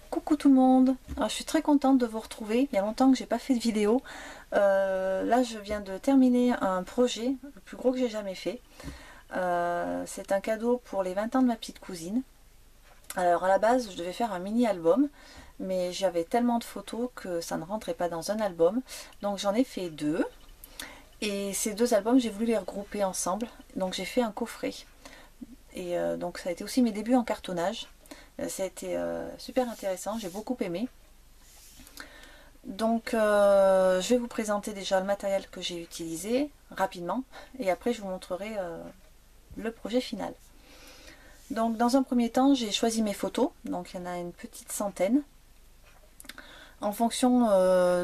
Coucou tout le monde. Alors, je suis très contente de vous retrouver. Il y a longtemps que j'ai pas fait de vidéo. Là je viens de terminer un projet, le plus gros que j'ai jamais fait. C'est un cadeau pour les 20 ans de ma petite cousine. Alors à la base je devais faire un mini album, mais j'avais tellement de photos que ça ne rentrait pas dans un album. Donc j'en ai fait deux. Et ces deux albums j'ai voulu les regrouper ensemble. Donc j'ai fait un coffret. Et donc ça a été aussi mes débuts en cartonnage. Ça a été super intéressant, j'ai beaucoup aimé. Donc je vais vous présenter déjà le matériel que j'ai utilisé rapidement et après je vous montrerai le projet final. Donc dans un premier temps j'ai choisi mes photos, donc il y en a une petite centaine. En fonction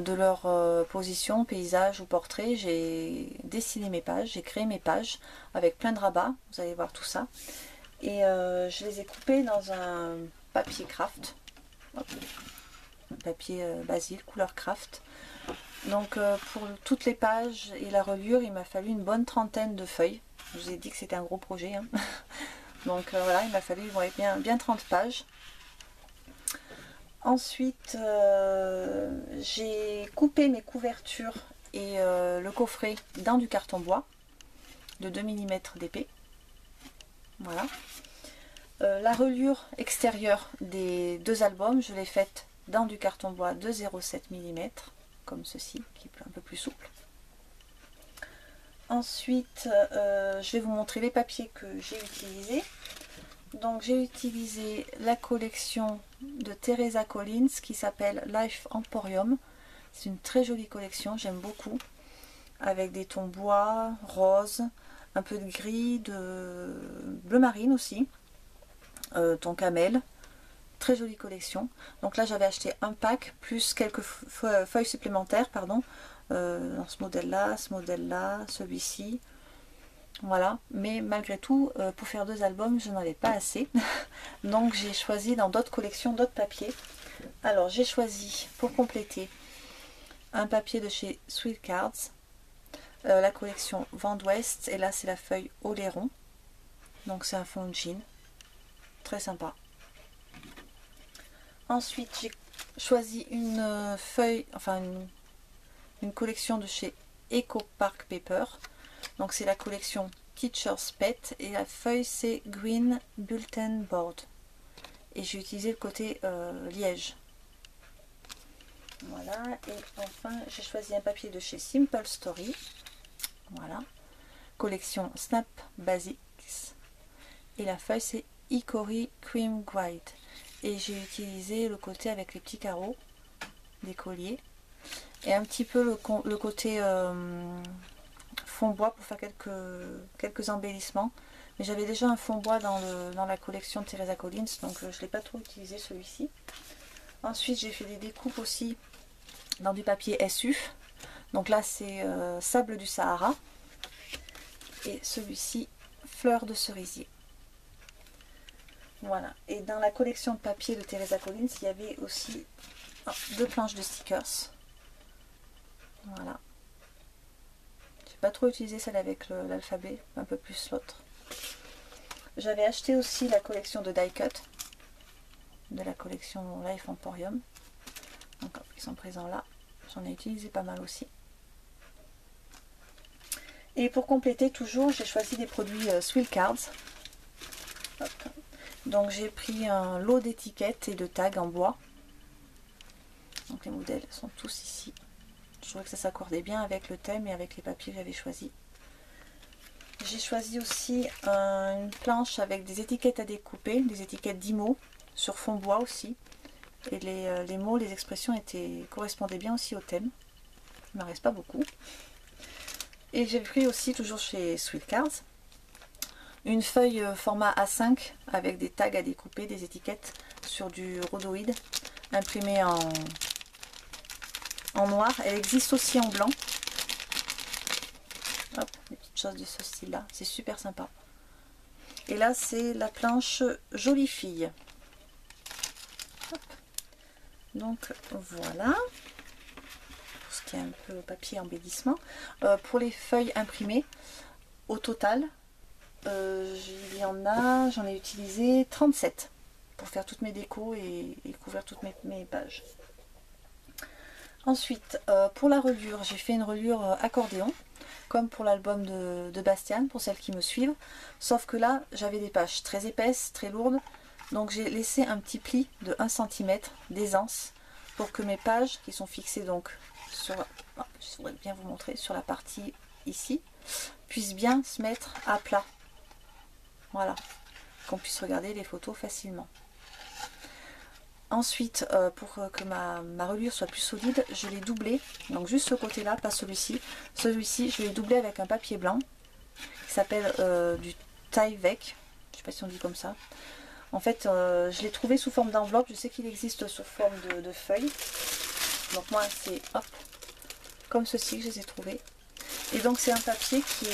de leur position, paysage ou portrait, j'ai dessiné mes pages, j'ai créé mes pages avec plein de rabats, vous allez voir tout ça. Et je les ai coupées dans un papier craft. Hop. Un papier Basile, couleur craft. Donc pour toutes les pages et la reliure, il m'a fallu une bonne trentaine de feuilles. Je vous ai dit que c'était un gros projet. Hein. Donc voilà, il m'a fallu bien 30 pages. Ensuite, j'ai coupé mes couvertures et le coffret dans du carton bois de 2 mm d'épais. Voilà. La reliure extérieure des deux albums, je l'ai faite dans du carton bois de 0,7 mm, comme ceci, qui est un peu plus souple. Ensuite, je vais vous montrer les papiers que j'ai utilisés. Donc j'ai utilisé la collection de Teresa Collins qui s'appelle Life Emporium. C'est une très jolie collection, j'aime beaucoup. Avec des tons bois, rose, un peu de gris, de bleu marine aussi. Ton camel, très jolie collection. Donc là j'avais acheté un pack plus quelques feuilles supplémentaires, pardon, dans ce modèle là, celui-ci, voilà. Mais malgré tout, pour faire deux albums je n'en avais pas assez. Donc j'ai choisi dans d'autres collections d'autres papiers. Alors j'ai choisi pour compléter un papier de chez Sweet Cards, la collection Vent d'Ouest, et là c'est la feuille Oléron, donc c'est un fond de jean. Très sympa. Ensuite j'ai choisi une feuille, enfin une collection de chez Eco Park Paper. Donc c'est la collection Teacher's Pet et la feuille c'est Green Bulletin Board. Et j'ai utilisé le côté liège. Voilà, et enfin j'ai choisi un papier de chez Simple Story. Voilà. Collection Snap Basics. Et la feuille c'est Hickory Cream White, et j'ai utilisé le côté avec les petits carreaux des colliers et un petit peu le côté fond bois pour faire quelques embellissements, mais j'avais déjà un fond bois dans la collection de Teresa Collins, donc je ne l'ai pas trop utilisé celui-ci. Ensuite j'ai fait des découpes aussi dans du papier SU, donc là c'est sable du Sahara, et celui-ci fleur de cerisier. Voilà, et dans la collection de papier de Teresa Collins, il y avait aussi deux planches de stickers. Voilà. J'ai pas trop utilisé celle avec l'alphabet, un peu plus l'autre. J'avais acheté aussi la collection de die cut, de la collection Life Emporium. Donc ils sont présents là. J'en ai utilisé pas mal aussi. Et pour compléter toujours, j'ai choisi des produits Sweet Cards. Hop. Donc j'ai pris un lot d'étiquettes et de tags en bois. Donc les modèles sont tous ici. Je trouvais que ça s'accordait bien avec le thème et avec les papiers que j'avais choisis. J'ai choisi aussi une planche avec des étiquettes à découper, des étiquettes d'IMO sur fond bois aussi. Et les mots, les expressions correspondaient bien aussi au thème. Il ne m'en reste pas beaucoup. Et j'ai pris aussi, toujours chez Sweet Cards, une feuille format A5 avec des tags à découper, des étiquettes sur du rhodoïde imprimé en noir. Elle existe aussi en blanc. Hop, des petites choses de ce style là, c'est super sympa. Et là c'est la planche Jolie Fille. Hop. Donc voilà pour ce qui est un peu papier embellissement. Pour les feuilles imprimées, au total j'en ai utilisé 37. pour faire toutes mes décos et couvrir toutes mes pages. Ensuite, pour la reliure, j'ai fait une reliure accordéon, comme pour l'album de Bastian, pour celles qui me suivent. Sauf que là, j'avais des pages très épaisses, très lourdes. Donc j'ai laissé un petit pli de 1 cm d'aisance pour que mes pages, qui sont fixées donc sur, je voudrais bien vous montrer, sur la partie ici, puissent bien se mettre à plat. Voilà, qu'on puisse regarder les photos facilement. Ensuite, pour que ma reliure soit plus solide, je l'ai doublé. Donc juste ce côté-là, pas celui-ci. Celui-ci, je l'ai doublé avec un papier blanc qui s'appelle du Tyvek. Je sais pas si on dit comme ça. En fait, je l'ai trouvé sous forme d'enveloppe. Je sais qu'il existe sous forme de feuilles. Donc moi, c'est hop, comme ceci que je les ai trouvés. Et donc c'est un papier qui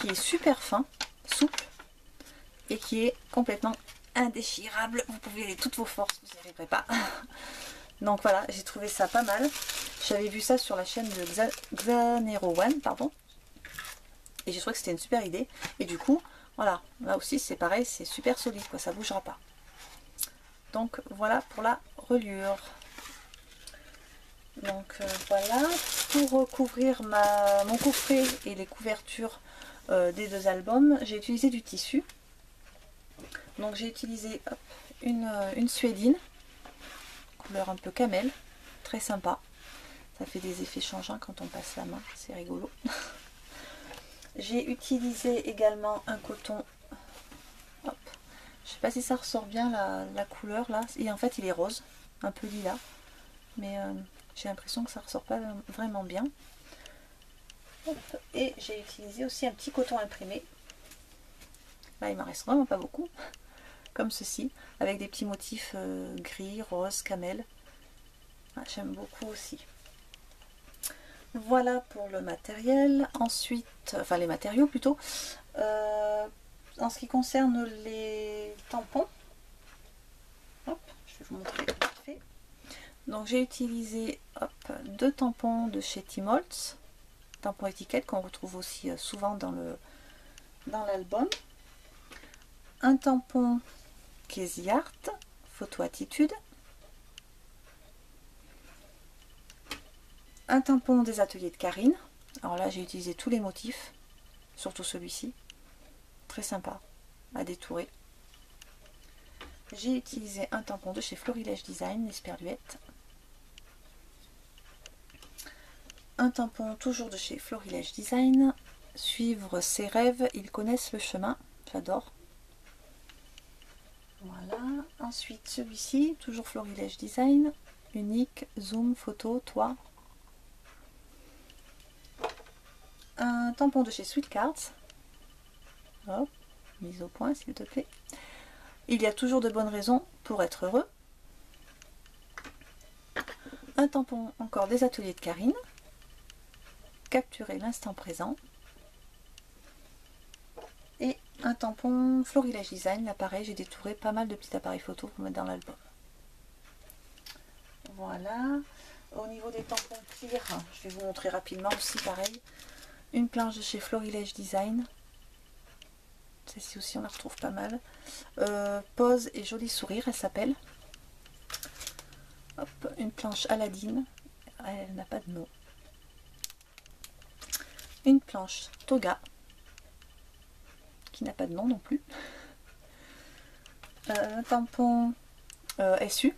est super fin, souple et qui est complètement indéchirable. Vous pouvez aller toutes vos forces, vous n'y arriverez pas. Donc voilà, j'ai trouvé ça pas mal. J'avais vu ça sur la chaîne de Xanero One, pardon. Et j'ai trouvé que c'était une super idée. Et du coup, voilà, là aussi c'est pareil, c'est super solide, quoi, ça bougera pas. Donc voilà pour la reliure. Donc voilà, pour recouvrir mon coffret et les couvertures des 2 albums, j'ai utilisé du tissu. Donc j'ai utilisé hop, une suédine, couleur un peu camel, très sympa. Ça fait des effets changeants quand on passe la main, c'est rigolo. J'ai utilisé également un coton, hop, je sais pas si ça ressort bien la couleur là, et en fait il est rose, un peu lilas, mais j'ai l'impression que ça ressort pas vraiment bien. Hop. Et j'ai utilisé aussi un petit coton imprimé. Là il m'en reste vraiment pas beaucoup. Comme ceci, avec des petits motifs gris, rose, camel. Ah, j'aime beaucoup aussi. Voilà pour le matériel. Ensuite, enfin les matériaux plutôt. En ce qui concerne les tampons, hop, je vais vous montrer vite fait. Donc j'ai utilisé 2 tampons de chez Tmoltz, tampons étiquettes qu'on retrouve aussi souvent dans l'album. Un tampon Casey Art, photo attitude. Un tampon des ateliers de Karine. Alors là j'ai utilisé tous les motifs, surtout celui-ci. Très sympa à détourer. J'ai utilisé un tampon de chez Florilège Design, l'Esperluette. Un tampon toujours de chez Florilège Design. Suivre ses rêves, ils connaissent le chemin. J'adore. Voilà. Ensuite celui-ci, toujours Florilège Design. Unique, zoom, photo, toit. Un tampon de chez Sweet Cards. Hop, mise au point s'il te plaît. Il y a toujours de bonnes raisons pour être heureux. Un tampon encore des ateliers de Karine. Capturer l'instant présent. Et un tampon Florilège Design. Là pareil, j'ai détouré pas mal de petits appareils photo pour mettre dans l'album. Voilà. Au niveau des tampons clear, je vais vous montrer rapidement aussi pareil. Une planche de chez Florilège Design. Celle-ci aussi on la retrouve pas mal. Pose et joli sourire, elle s'appelle. Une planche Aladdin. Elle n'a pas de nom. Une planche Toga. Qui n'a pas de nom non plus. Un tampon SU.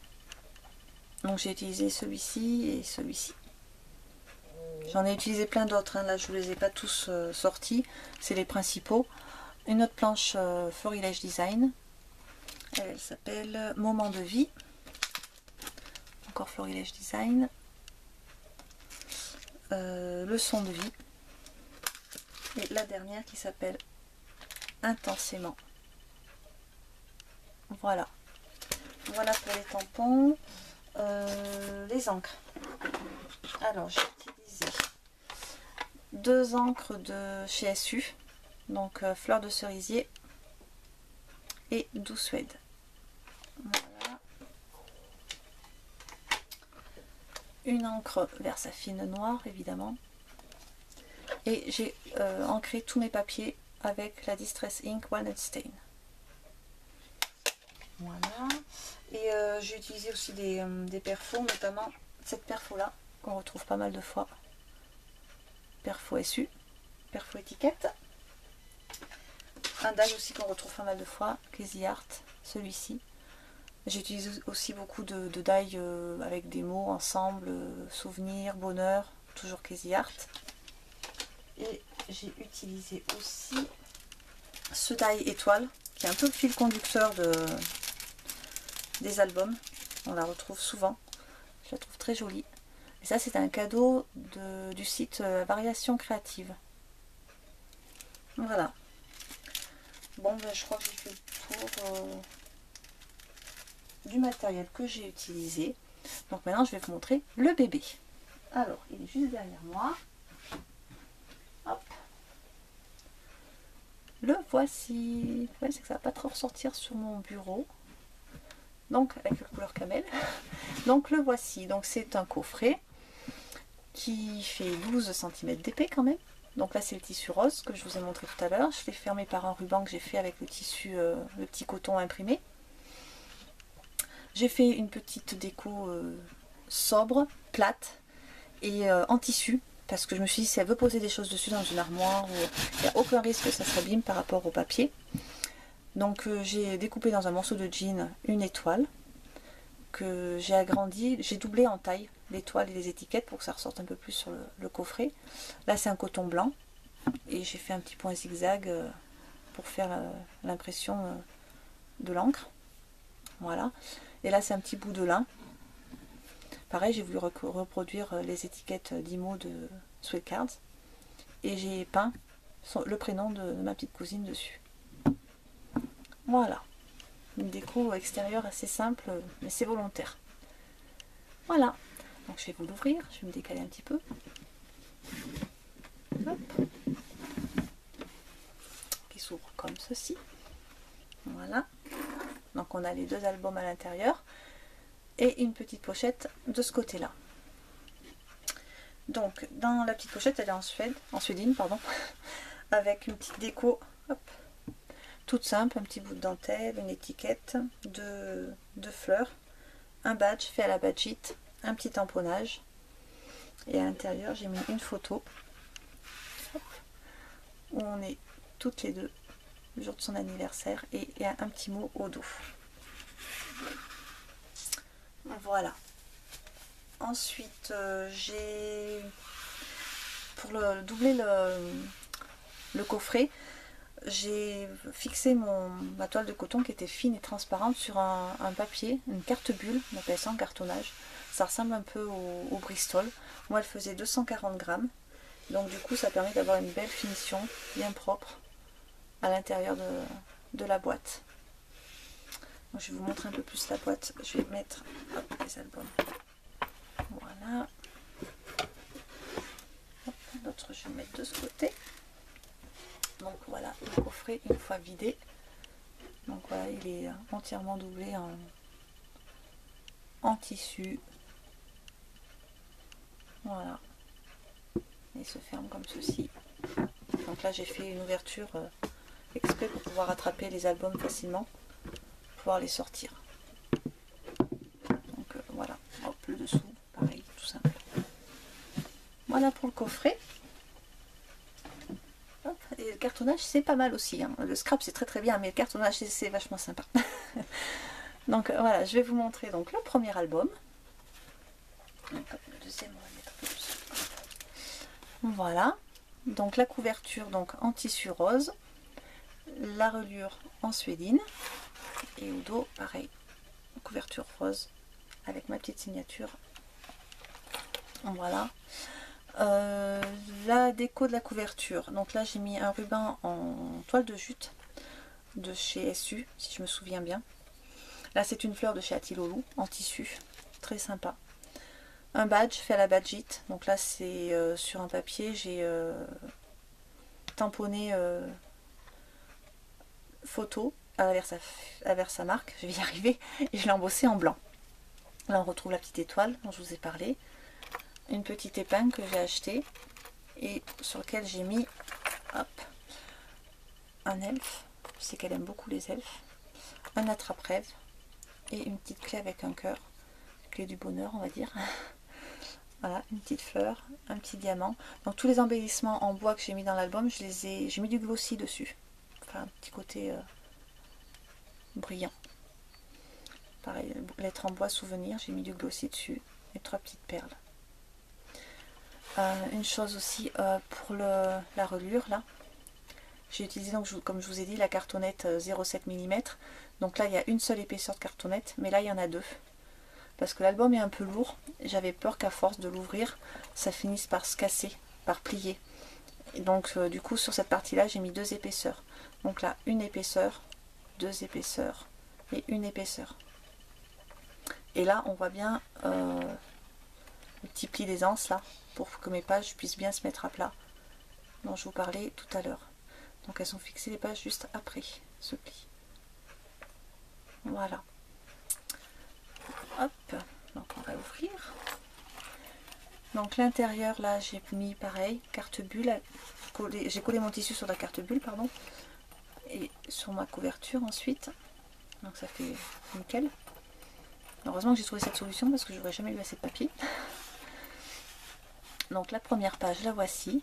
Donc j'ai utilisé celui-ci et celui-ci. J'en ai utilisé plein d'autres, hein. Là je ne les ai pas tous sortis, c'est les principaux. Une autre planche Florilège Design, elle s'appelle Moment de vie. Encore Florilège Design. Leçon de vie. Et la dernière qui s'appelle Intensément. Voilà. Voilà pour les tampons. Les encres. Alors j'ai utilisé 2 encres de chez SU, donc fleur de cerisier et doux suède. Voilà. Une encre Versafine noire évidemment. Et j'ai ancré tous mes papiers avec la Distress Ink Walnut Stain. Voilà. Et j'ai utilisé aussi des perfos, notamment cette perfo là, qu'on retrouve pas mal de fois. Perfo SU, perfo étiquette. Un die aussi qu'on retrouve pas mal de fois, Crazy Art, celui-ci. J'utilise aussi beaucoup de die avec des mots ensemble, souvenir, bonheur, toujours Crazy Art. Et j'ai utilisé aussi ce die étoile, qui est un peu le fil conducteur des albums. On la retrouve souvent, je la trouve très jolie. Et ça c'est un cadeau du site Variation Créative. Voilà. Bon ben je crois que j'ai fait le tour du matériel que j'ai utilisé. Donc maintenant je vais vous montrer le bébé. Alors il est juste derrière moi. Hop. Le voici. Ouais, c'est que ça va pas trop ressortir sur mon bureau. Donc avec la couleur camel. Donc le voici. Donc c'est un coffret qui fait 12 cm d'épais quand même. Donc là c'est le tissu rose que je vous ai montré tout à l'heure. Je l'ai fermé par un ruban que j'ai fait avec le tissu, le petit coton imprimé. J'ai fait une petite déco sobre, plate et en tissu. Parce que je me suis dit, si elle veut poser des choses dessus dans une armoire, il n'y a aucun risque que ça s'abîme par rapport au papier. Donc j'ai découpé dans un morceau de jean une étoile que j'ai agrandi, j'ai doublé en taille l'étoile et les étiquettes pour que ça ressorte un peu plus sur le coffret. Là c'est un coton blanc et j'ai fait un petit point zigzag pour faire l'impression de l'encre. Voilà. Et là c'est un petit bout de lin. Pareil, j'ai voulu reproduire les étiquettes d'IMO de Sweet Cards et j'ai peint le prénom de ma petite cousine dessus. Voilà, une déco extérieure assez simple, mais c'est volontaire. Voilà, donc je vais vous l'ouvrir, je vais me décaler un petit peu. Hop. Qui s'ouvre comme ceci. Voilà, donc on a les deux albums à l'intérieur. Et une petite pochette de ce côté là. Donc dans la petite pochette elle est en suédine pardon, avec une petite déco hop, toute simple, un petit bout de dentelle, une étiquette, de fleurs, un badge fait à la badgite, un petit tamponnage et à l'intérieur j'ai mis une photo hop, où on est toutes les deux le jour de son anniversaire et il y a un petit mot au dos. Voilà. Ensuite, j'ai, pour doubler le coffret, j'ai fixé ma toile de coton qui était fine et transparente sur un papier, une carte bulle, on appelle ça en cartonnage. Ça ressemble un peu au Bristol. Moi, elle faisait 240 grammes. Donc du coup, ça permet d'avoir une belle finition, bien propre, à l'intérieur de la boîte. Donc, je vais vous montrer un peu plus la boîte. Je vais mettre les albums. Voilà. L'autre, je vais le mettre de ce côté. Donc voilà, le coffret une fois vidé. Donc voilà, il est entièrement doublé en tissu. Voilà. Et il se ferme comme ceci. Donc là, j'ai fait une ouverture exprès pour pouvoir attraper les albums facilement, pouvoir les sortir. Donc voilà, hop, le dessous, pareil, tout simple. Voilà pour le coffret. Hop, et le cartonnage c'est pas mal aussi, hein. Le scrap c'est très très bien, mais le cartonnage c'est vachement sympa. Donc voilà, je vais vous montrer donc le premier album. Donc, le deuxième, on va le mettre un peu plus. Voilà, donc la couverture donc en tissu rose, la reliure en suédine et au dos pareil, couverture rose avec ma petite signature. Voilà. La déco de la couverture, donc là j'ai mis un ruban en toile de jute de chez SU si je me souviens bien. Là c'est une fleur de chez Atilolou en tissu, très sympa. Un badge fait à la badgite, donc là c'est sur un papier, j'ai tamponné photo à sa marque, je vais y arriver, et je l'ai embossé en blanc. Là on retrouve la petite étoile dont je vous ai parlé, une petite épingle que j'ai achetée et sur lequel j'ai mis hop, un elfe, je sais qu'elle aime beaucoup les elfes, un attrape-rêve et une petite clé avec un cœur, clé du bonheur on va dire. Voilà, une petite fleur, un petit diamant. Donc tous les embellissements en bois que j'ai mis dans l'album, j'ai mis du glossy dessus. Enfin un petit côté brillant. Pareil, lettre en bois souvenir, j'ai mis du glossy dessus et 3 petites perles. Une chose aussi pour la reliure là, j'ai utilisé donc comme je vous ai dit la cartonnette 0,7 mm. Donc là il y a une seule épaisseur de cartonnette, mais là il y en a deux. Parce que l'album est un peu lourd, j'avais peur qu'à force de l'ouvrir, ça finisse par se casser, par plier. Et donc du coup sur cette partie là j'ai mis deux épaisseurs. Donc là une épaisseur, deux épaisseurs et une épaisseur. Et là on voit bien le petit pli d'aisance là, pour que mes pages puissent bien se mettre à plat, dont je vous parlais tout à l'heure. Donc elles sont fixées les pages juste après ce pli. Voilà. Hop, donc on va ouvrir. Donc l'intérieur là j'ai mis pareil, carte bulle, j'ai collé mon tissu sur la carte bulle pardon, et sur ma couverture ensuite. Donc ça fait nickel. Heureusement que j'ai trouvé cette solution parce que j'aurais jamais eu assez de papier. Donc la première page la voici.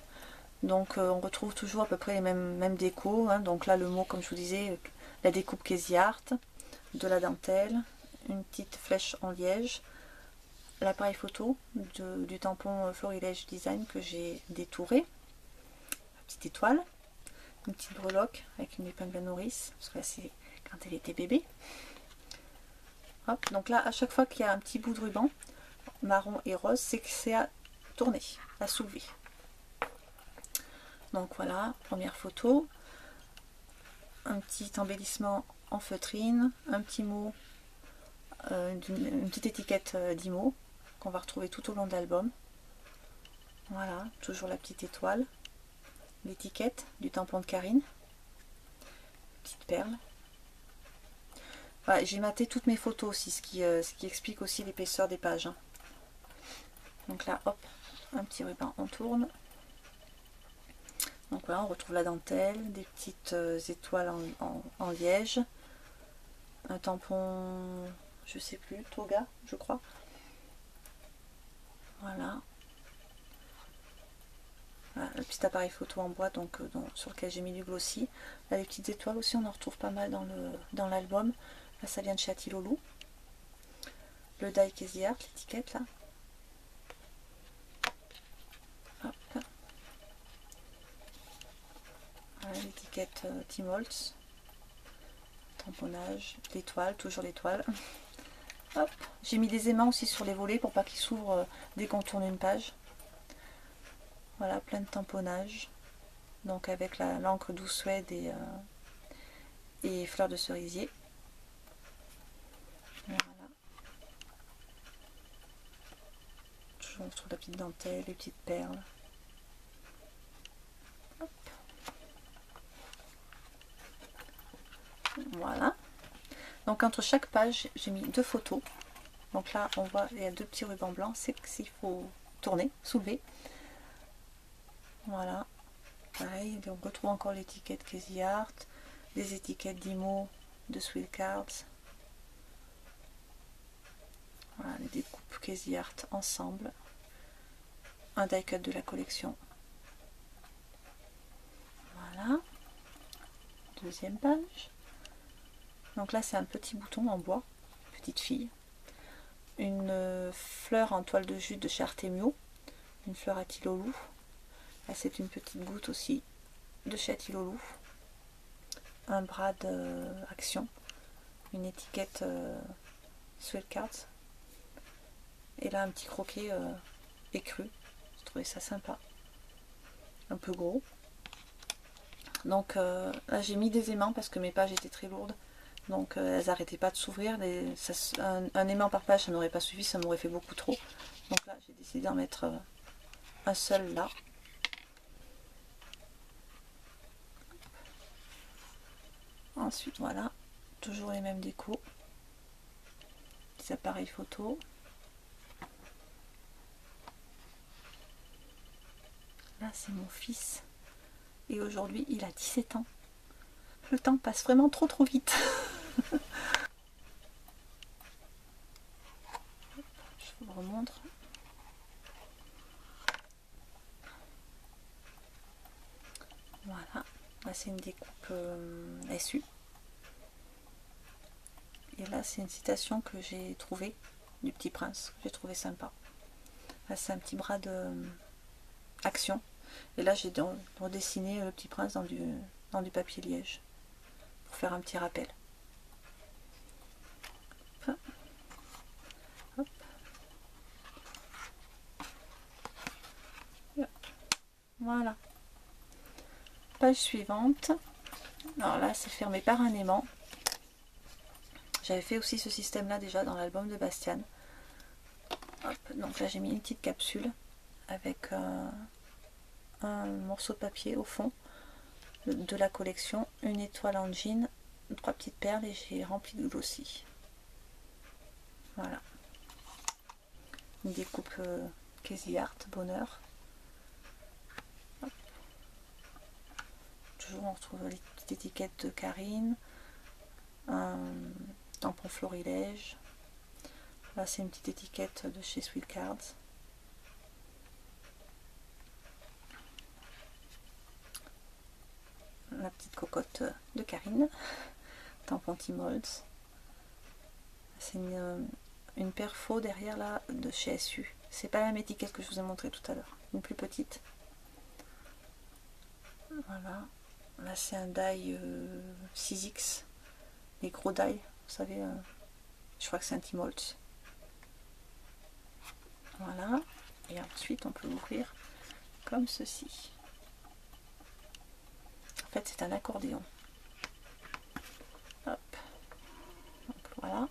Donc on retrouve toujours à peu près les mêmes décos, hein. Donc là le mot comme je vous disais, la découpe Casey Art, de la dentelle, une petite flèche en liège, l'appareil photo du tampon Florilège Design que j'ai détouré, une petite étoile, une petite breloque avec une épingle à nourrice, parce que là c'est quand elle était bébé. Hop, donc là à chaque fois qu'il y a un petit bout de ruban marron et rose, c'est que c'est à tourner, à soulever. Donc voilà, première photo, un petit embellissement en feutrine, un petit mot, une petite étiquette d'IMO qu'on va retrouver tout au long de l'album. Voilà, toujours la petite étoile, l'étiquette du tampon de Karine, petite perle. Voilà, j'ai maté toutes mes photos aussi, ce qui explique aussi l'épaisseur des pages, hein. Donc là, hop, un petit ruban, on tourne. Donc voilà, on retrouve la dentelle, des petites étoiles en liège, un tampon, je sais plus, Toga, je crois. Voilà. Voilà, le petit appareil photo en bois donc, sur lequel j'ai mis du glossy. Là, les petites étoiles aussi, on en retrouve pas mal dans l'album. Là, ça vient de chez Atilolou. Le Die Casey Art, l'étiquette là. Hop. Voilà, l'étiquette Tim Holtz. Tamponnage, l'étoile, toujours l'étoile. Hop, j'ai mis des aimants aussi sur les volets pour pas qu'ils s'ouvrent dès qu'on tourne une page. Voilà, plein de tamponnage. Donc avec l'encre douce suède et fleurs de cerisier. Voilà. Toujours on trouve la petite dentelle, les petites perles. Hop. Voilà. Donc entre chaque page, j'ai mis deux photos. Donc là, on voit, il y a deux petits rubans blancs, c'est qu'il faut tourner, soulever. Voilà. Pareil, on retrouve encore l'étiquette Casey Art, des étiquettes d'IMO, de Sweet Cards. Voilà, les découpes Casey Art ensemble. Un die cut de la collection. Voilà. Deuxième page. Donc là, c'est un petit bouton en bois, petite fille. Une fleur en toile de jute de chez Artemio, une fleur à Atilolou. Là, c'est une petite goutte aussi de chez Atilolou. Un bras d'Action, une étiquette Sweet Cards. Et là, un petit croquet écru. J'ai trouvé ça sympa. Un peu gros. Donc là, j'ai mis des aimants parce que mes pages étaient très lourdes. Donc elles n'arrêtaient pas de s'ouvrir. Un aimant par page, ça n'aurait pas suffi, ça m'aurait fait beaucoup trop. Donc là, j'ai décidé d'en mettre un seul là. Ensuite, voilà, toujours les mêmes décos. Petits appareils photo. Là, c'est mon fils. Et aujourd'hui, il a 17 ans. Le temps passe vraiment trop vite. Là c'est une découpe SU. Et là c'est une citation que j'ai trouvée du Petit Prince, que j'ai trouvé sympa. Là c'est un petit bras de action. Et là j'ai redessiné le Petit Prince dans du papier liège pour faire un petit rappel. Hop. Voilà. Page suivante. Alors là c'est fermé par un aimant. J'avais fait aussi ce système là déjà dans l'album de Bastian. Hop. Donc là j'ai mis une petite capsule avec un morceau de papier au fond de la collection, une étoile en jean, 3 petites perles et j'ai rempli de glossy. Voilà. Une découpe Casey Art, bonheur. Hop. Toujours on retrouve les petites étiquettes de Karine, un tampon florilège. Là c'est une petite étiquette de chez Sweet Cards. La petite cocotte de Karine, tampon T-Molds. C'est une perfo derrière là de chez SU. C'est pas la même étiquette que je vous ai montré tout à l'heure, une plus petite. Voilà. Là c'est un die 6X, les gros die, vous savez, je crois que c'est un T-Molds. Voilà. Et ensuite on peut l'ouvrir comme ceci. En fait c'est un accordéon. Hop. Donc voilà.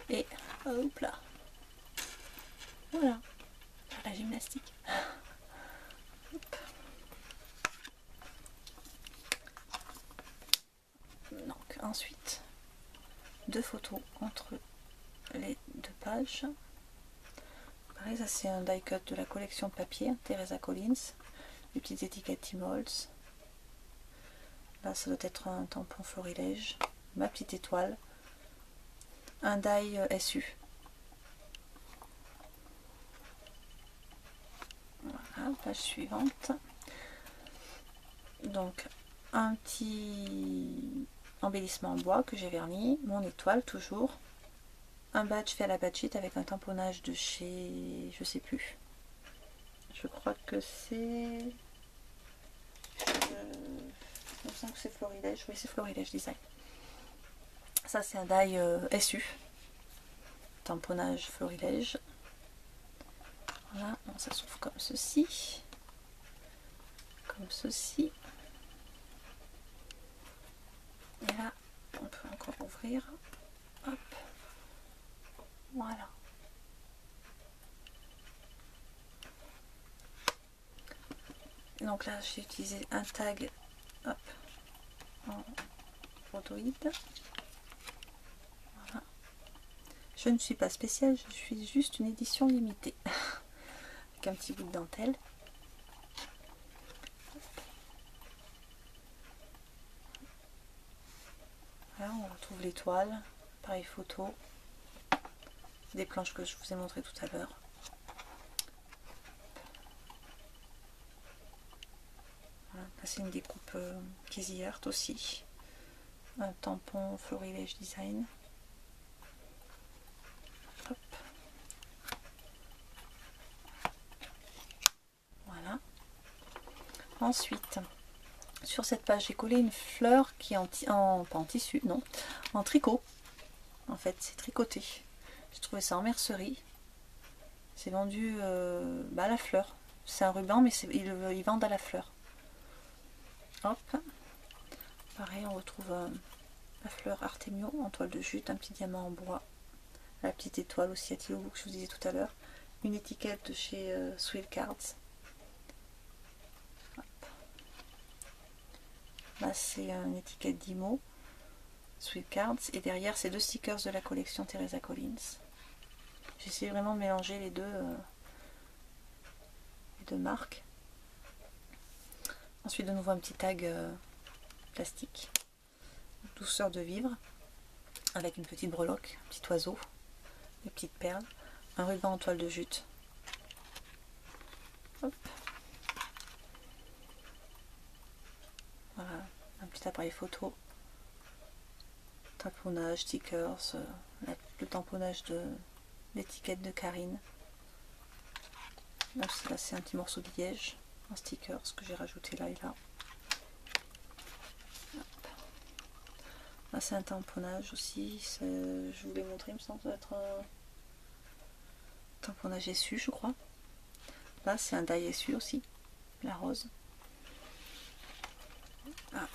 Et hop là. Voilà. La gymnastique. Hop. Donc ensuite, 2 photos entre les 2 pages. Pareil, ça c'est un die cut de la collection de papier, Teresa Collins. Les petites étiquettes T-Molds. Là ça doit être un tampon florilège. Ma petite étoile. Un die SU. Voilà, page suivante. Donc un petit embellissement en bois que j'ai verni, mon étoile toujours, un badge fait à la badgette avec un tamponnage de chez, je sais plus, je crois que c'est, je sens que c'est Florilège, oui c'est Florilège Design. Ça c'est un die SU, tamponnage Florilège. Voilà, bon, ça s'ouvre comme ceci, comme ceci. Et là, on peut encore ouvrir. Hop. Voilà. Donc là, j'ai utilisé un tag, hop, en photoïde. Voilà. Je ne suis pas spéciale, je suis juste une édition limitée. Avec un petit bout de dentelle. Voilà, on retrouve l'étoile, pareil photo, des planches que je vous ai montré tout à l'heure. Voilà, c'est une découpe Casey Art aussi, un tampon Florilège Design. Hop. Voilà. Ensuite, sur cette page, j'ai collé une fleur qui est pas en tissu, non, en tricot. En fait, c'est tricoté. J'ai trouvé ça en mercerie. C'est vendu à la fleur. C'est un ruban, mais ils vendent à la fleur. Hop. Pareil, on retrouve la fleur Artemio en toile de jute, un petit diamant en bois. La petite étoile aussi à Tilo que je vous disais tout à l'heure. Une étiquette de chez Sweet Cards. Hop. Là, c'est une étiquette d'Imo. Sweet Cards. Et derrière, c'est 2 stickers de la collection Teresa Collins. J'ai essayé vraiment de mélanger les deux marques. Ensuite, de nouveau un petit tag plastique. Douceur de vivre. Avec une petite breloque, un petit oiseau, des petites perles. Un ruban en toile de jute. Hop. petit appareil photo, tamponnage, stickers, le tamponnage de l'étiquette de Karine. Là c'est un petit morceau de liège en stickers que j'ai rajouté là et là. Là c'est un tamponnage aussi, je vous l'ai montré, il me semble, ça doit être un tamponnage essu je crois. Là c'est un die essu aussi, la rose.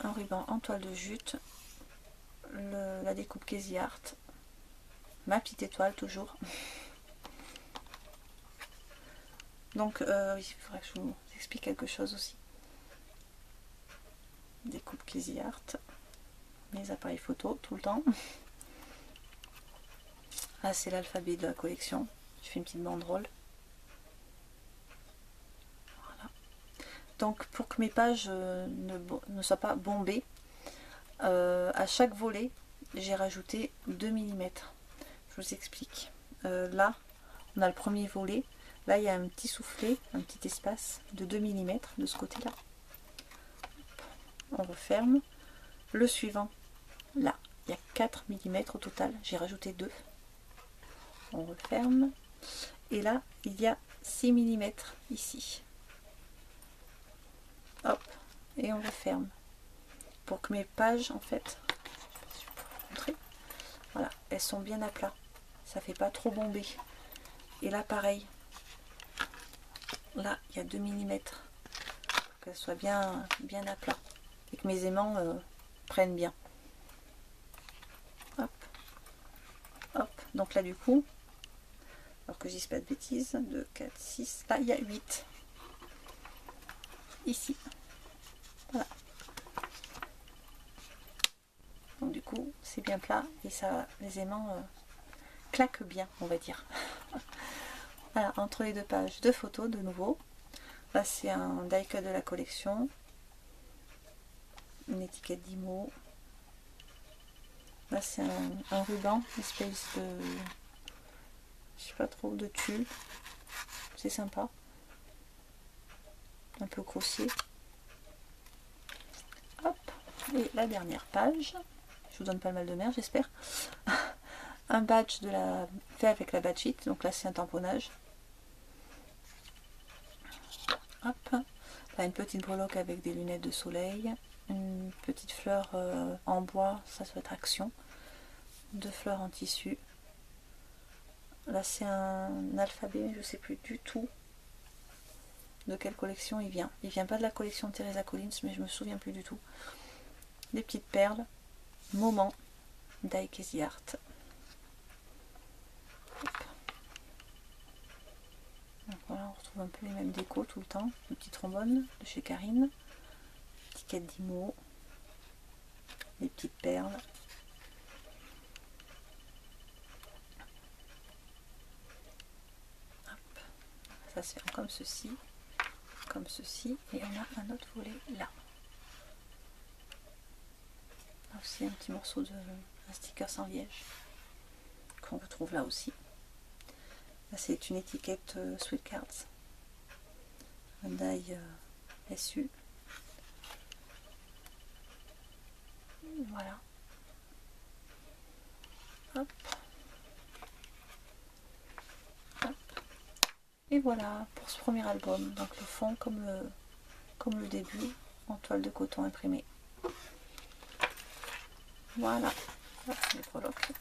Un ruban en toile de jute, la découpe Casey Art, ma petite étoile toujours. Donc oui, il faudrait que je vous explique quelque chose aussi. Découpe Casey Art, mes appareils photo tout le temps. Là c'est l'alphabet de la collection, je fais une petite banderole. Voilà. Donc pour que mes pages ne soient pas bombées, à chaque volet j'ai rajouté 2 mm. Je vous explique. Là on a le premier volet, là il y a un petit soufflet, un petit espace de 2 mm de ce côté là. On referme. Le suivant, là il y a 4 mm au total, j'ai rajouté 2. On referme. Et là il y a 6 mm ici. Hop, et on referme. Pour que mes pages en fait, je sais pas si je peux vous montrer, voilà, elles sont bien à plat, ça fait pas trop bomber. Et là pareil, là il y a 2 mm, pour qu'elles soient bien à plat et que mes aimants prennent bien. Hop, hop, donc là du coup, alors que je dise pas de bêtises, 2, 4, 6, là il y a 8 ici, voilà. Donc du coup c'est bien plat et ça, les aimants claquent bien, on va dire. Voilà, entre les deux pages, 2 photos de nouveau. Là c'est un die cut de la collection, une étiquette d'IMO. Là c'est un ruban, espèce de, je sais pas trop, de tulle. C'est sympa, un peu grossier. Hop, et la dernière page, je vous donne pas le mal de mer j'espère. Un badge fait avec la badge-it, donc là c'est un tamponnage. Hop, là une petite breloque avec des lunettes de soleil, une petite fleur en bois, ça doit être Action, 2 fleurs en tissu. Là c'est un alphabet, mais je sais plus du tout de quelle collection il vient. Il vient pas de la collection de Teresa Collins, mais je me souviens plus du tout. Des petites perles, Moment, die Casey Art. Donc voilà, on retrouve un peu les mêmes décos tout le temps. Le petit trombone de chez Karine, étiquette d'IMO, les petites perles. Hop. Ça se fait comme ceci, et on a un autre volet là. Là aussi un petit morceau de un sticker sans liège qu'on retrouve là aussi. Là c'est une étiquette Sweet Cards, un die SU. Voilà. Hop. Hop. Et voilà pour ce premier album. Donc le fond comme le début, en toile de coton imprimée. Voilà. Les breloques.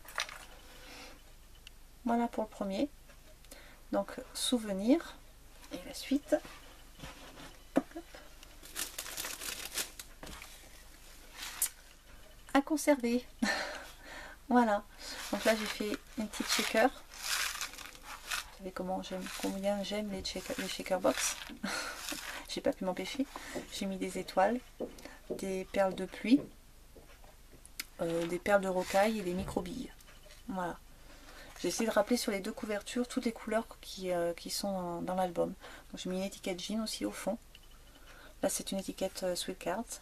Voilà pour le premier. Donc souvenir et la suite. Hop. À conserver. Voilà. Donc là j'ai fait une petite shaker. Vous savez combien j'aime les shaker box. J'ai pas pu m'empêcher. J'ai mis des étoiles, des perles de pluie, des perles de rocaille et des micro-billes. Voilà. J'ai essayé de rappeler sur les 2 couvertures toutes les couleurs qui sont dans l'album. J'ai mis une étiquette jean aussi au fond. Là c'est une étiquette Sweet Cards.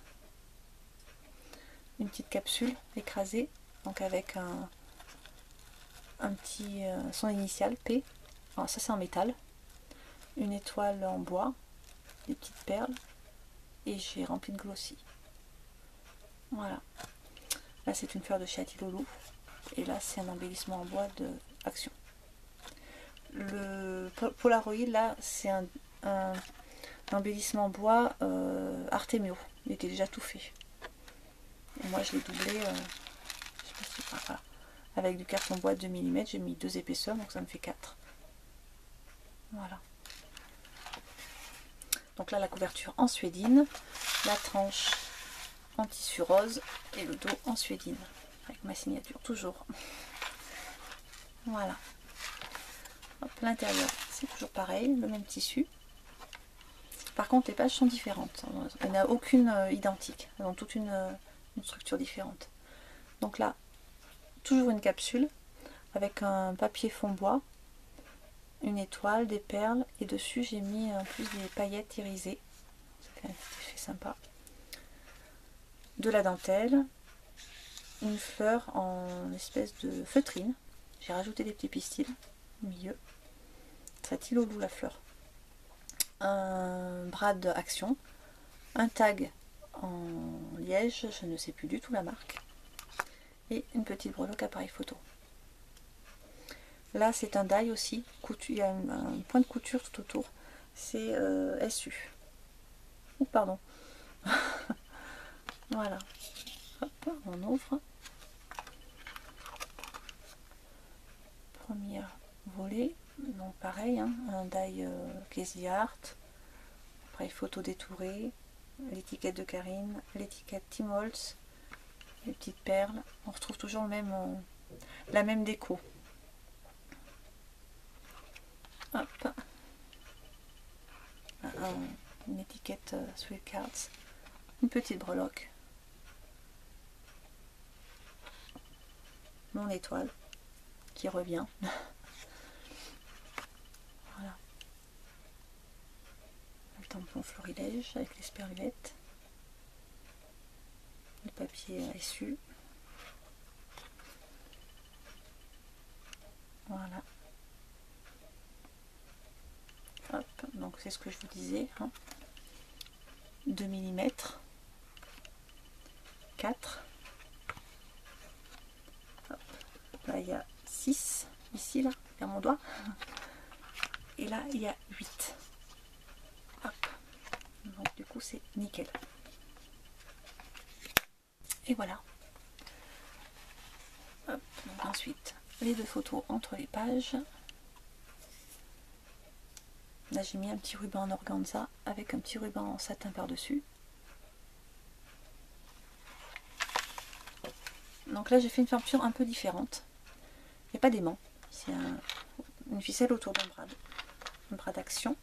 Une petite capsule écrasée, donc avec un petit son initial P. Alors, ça c'est en métal. Une étoile en bois, des petites perles, et j'ai rempli de glossy. Voilà. Là c'est une fleur de Chatilolo. Et là c'est un embellissement en bois de Action. Le Polaroid là c'est un embellissement bois Artemio. Il était déjà tout fait. Et moi je l'ai doublé, je sais pas si, voilà. Avec du carton bois de 2 mm, j'ai mis 2 épaisseurs, donc ça me fait 4. Voilà. Donc là la couverture en suédine, la tranche en tissu rose et le dos en suédine. Avec ma signature toujours. Voilà. L'intérieur c'est toujours pareil, le même tissu. Par contre les pages sont différentes. Il n'y en a aucune identique. Elles ont toute une structure différente. Donc là, toujours une capsule avec un papier fond bois, une étoile, des perles et dessus j'ai mis en plus des paillettes irisées. Ça fait un effet sympa. De la dentelle, une fleur en espèce de feutrine. J'ai rajouté des petits pistils au milieu. Chatilolo la fleur. Un brad Action, un tag en liège, je ne sais plus du tout la marque, et une petite breloque appareil photo. Là c'est un die aussi, il y a un point de couture tout autour, c'est SU. Oh pardon. Voilà. Hop, on ouvre. Première volée, donc pareil, hein, un die Casey Art, appareil photo détouré, l'étiquette de Karine, l'étiquette Tim Holtz, les petites perles. On retrouve toujours le même, la même déco. Hop. Une étiquette Sweet Cards, une petite breloque, mon étoile qui revient. Voilà. Le tampon florilège avec les sperluettes, le papier SU. Voilà. Hop, donc c'est ce que je vous disais, hein. 2 mm, 4. Hop. Là il y a 6, ici là, vers mon doigt. Et là il y a 8. Hop. Donc du coup c'est nickel. Et voilà. Hop. Donc ensuite les 2 photos entre les pages. Là j'ai mis un petit ruban en organza avec un petit ruban en satin par dessus. Donc là j'ai fait une fermeture un peu différente. Il n'y a pas d'aimant, c'est une ficelle autour d'un brad d'Action.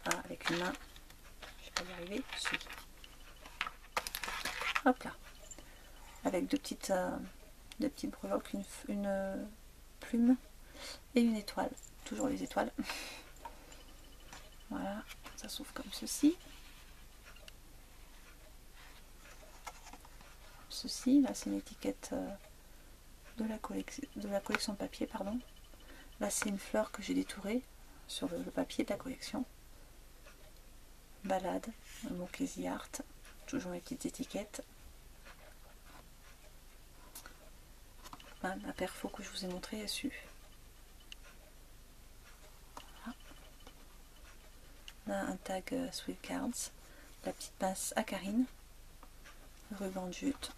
Ah, avec une main, je vais pas y arriver, si. Hop là, avec deux petites breloques, une plume et une étoile, toujours les étoiles. Voilà, ça s'ouvre comme ceci. Ceci, là c'est une étiquette de la collection de papier, pardon. Là c'est une fleur que j'ai détourée sur le papier de la collection. Balade, un mot Casey Art, toujours les petites étiquettes. La perfo que je vous ai montré SU. Voilà. Là un tag Sweet Cards, la petite pince à Karine, ruban de jute.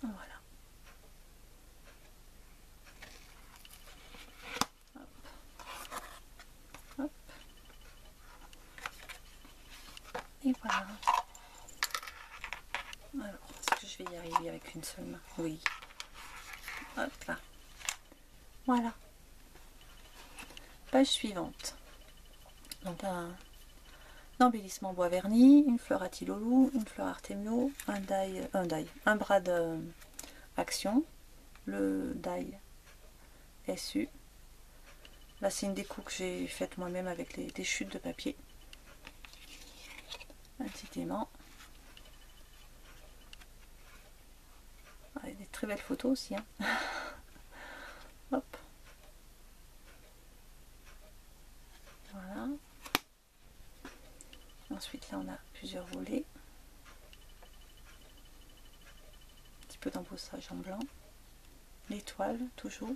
Voilà. Hop. Hop. Et voilà. Alors, est-ce que je vais y arriver avec une seule main? Oui. Hop là. Voilà. Page suivante. Donc un embellissement bois verni, une fleur Chatilolo, une fleur Artemio, un brad Action, le die SU. Là c'est une déco que j'ai faite moi-même avec des chutes de papier. Un petit aimant. Ah, des très belles photos aussi, hein. Hop. Voilà. Ensuite là on a plusieurs volets, un petit peu d'embossage en blanc, l'étoile toujours.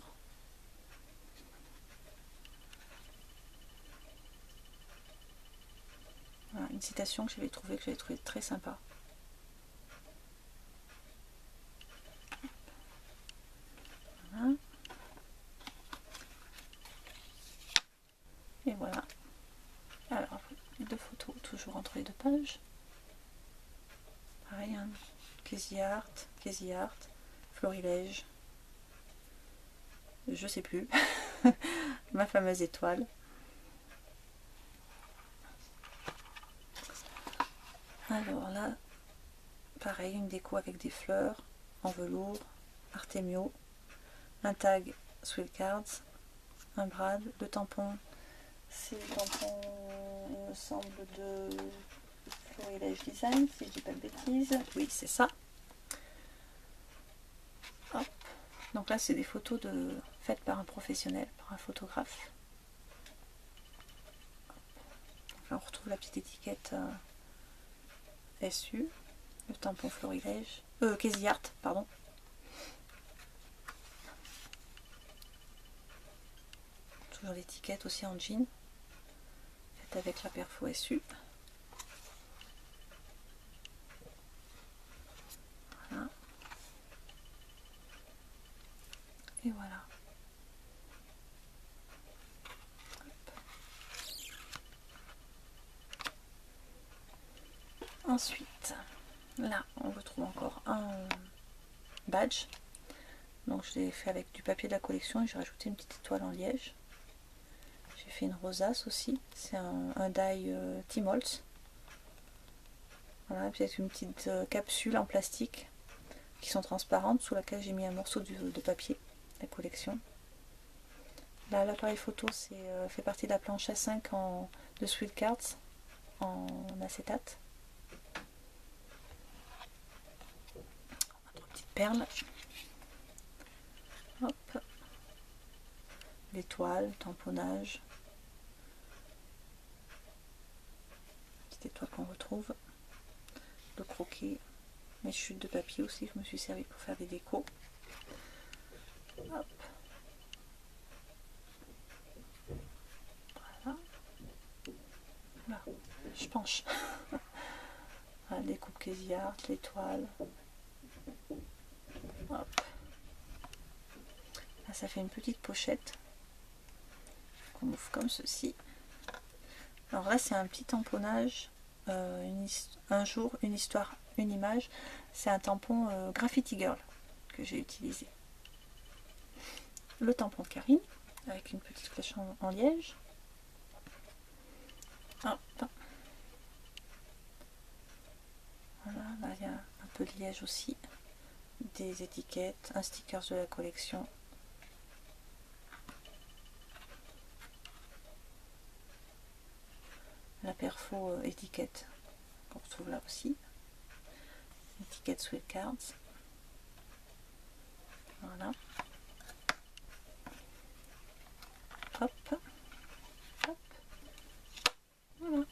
Voilà, une citation que j'avais trouvée très sympa. Voilà. Et voilà. Alors, les deux photos toujours entre les deux pages. Pareil, hein. Casey Art, Florilège, je sais plus, ma fameuse étoile. Alors là, pareil, une déco avec des fleurs en velours, Artemio, un tag Swill Cards, un brad, le tampon, c'est le tampon, il me semble, de Florilège Design, si je dis pas de bêtises. Oui, c'est ça. Hop. Donc là, c'est des photos faites par un professionnel, par un photographe. Donc là, on retrouve la petite étiquette SU, le tampon Florilège, Casey Art, pardon. Toujours l'étiquette aussi en jean, faite avec la perfo SU. Voilà. Et voilà. Ensuite, là, on retrouve encore un badge. Donc je l'ai fait avec du papier de la collection et j'ai rajouté une petite étoile en liège. J'ai fait une rosace aussi. C'est un die Timols. Voilà, puis avec une petite capsule en plastique qui sont transparentes sous laquelle j'ai mis un morceau de papier de la collection. Là, l'appareil photo fait partie de la planche A5 de Swill Cards en acétate. Notre petite perle. Hop. L'étoile, tamponnage. Petite étoile qu'on retrouve. Le croquet. Mes chutes de papier aussi, je me suis servi pour faire des décos. Hop. Voilà. Là, je penche. Voilà, des coupes Casey Art, l'étoile. Hop. Là, ça fait une petite pochette qu'on ouvre comme ceci. Alors là, c'est un petit tamponnage. Un jour, une histoire, une image. C'est un tampon Graffiti Girl que j'ai utilisé. Le tampon de Karine avec une petite flèche en liège. Hop. Voilà, là il y a un peu de liège aussi, des étiquettes, un sticker de la collection. La perfo étiquette qu'on retrouve là aussi. Étiquette Swill Cards. Voilà. Hop. Hop. Voilà.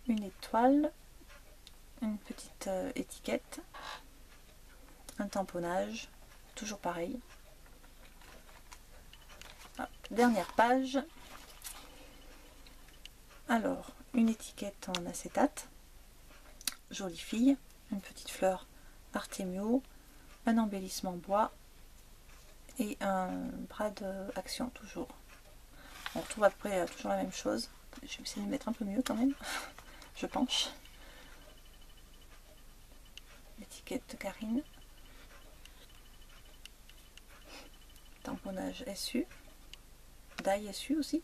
Une étoile, une petite étiquette, un tamponnage, toujours pareil. Hop. Dernière page. Alors, une étiquette en acétate, jolie fille, une petite fleur Artemio, un embellissement bois et un brad action toujours. On retrouve après toujours la même chose. Je vais essayer de mettre un peu mieux quand même. Je penche. L'étiquette de Karine. Tamponnage SU. Die SU aussi.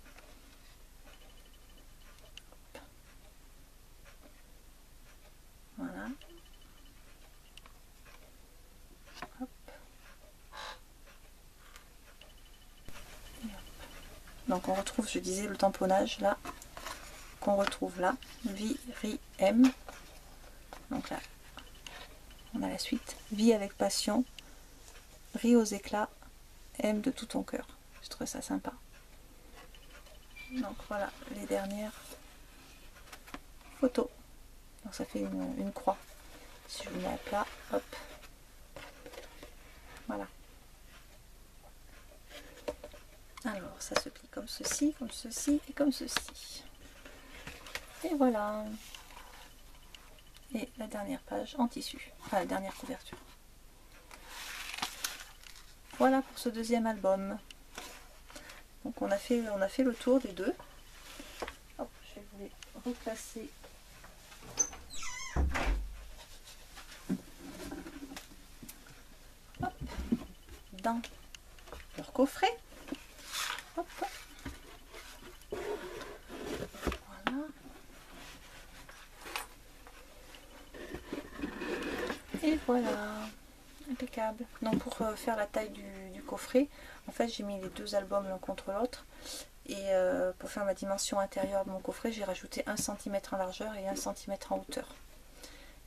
Voilà. Hop. Et hop. Donc on retrouve, je disais, le tamponnage là, qu'on retrouve là. Vie, ri, aime. Donc là, on a la suite. Vie avec passion. Ris aux éclats. Aime de tout ton cœur. Je trouve ça sympa. Donc voilà les dernières photos. Donc ça fait une croix. Si je le mets à plat, hop. Voilà. Alors ça se plie comme ceci et comme ceci. Et voilà. Et la dernière page en tissu. Enfin la dernière couverture. Voilà pour ce deuxième album. Donc on a fait le tour des deux. Hop, je vais vous les replacer. Hop, dans leur coffret. Hop. Voilà. Et voilà. Impeccable. Donc pour faire la taille du coffret, en fait j'ai mis les deux albums l'un contre l'autre. Et pour faire ma dimension intérieure de mon coffret, j'ai rajouté 1 cm en largeur et 1 cm en hauteur.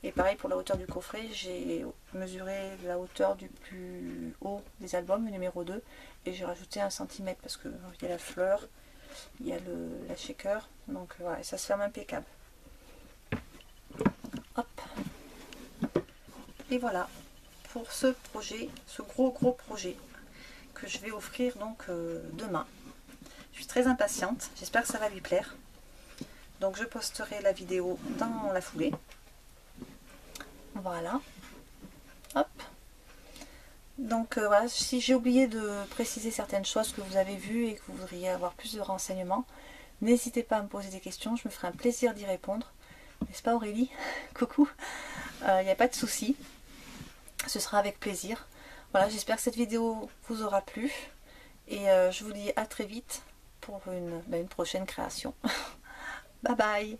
Et pareil pour la hauteur du coffret, j'ai mesuré la hauteur du plus haut des albums, le numéro 2, et j'ai rajouté 1 cm parce qu'il y a la fleur, il y a la shaker, donc voilà, ça se ferme impeccable. Hop. Et voilà pour ce projet, ce gros projet que je vais offrir donc demain. Je suis très impatiente, j'espère que ça va lui plaire. Donc je posterai la vidéo dans la foulée. Voilà. Hop. Donc voilà, si j'ai oublié de préciser certaines choses que vous avez vues et que vous voudriez avoir plus de renseignements, n'hésitez pas à me poser des questions, je me ferai un plaisir d'y répondre. N'est-ce pas Aurélie? Coucou. Il n'y a pas de souci. Ce sera avec plaisir. Voilà, j'espère que cette vidéo vous aura plu. Et je vous dis à très vite pour une prochaine création. Bye bye.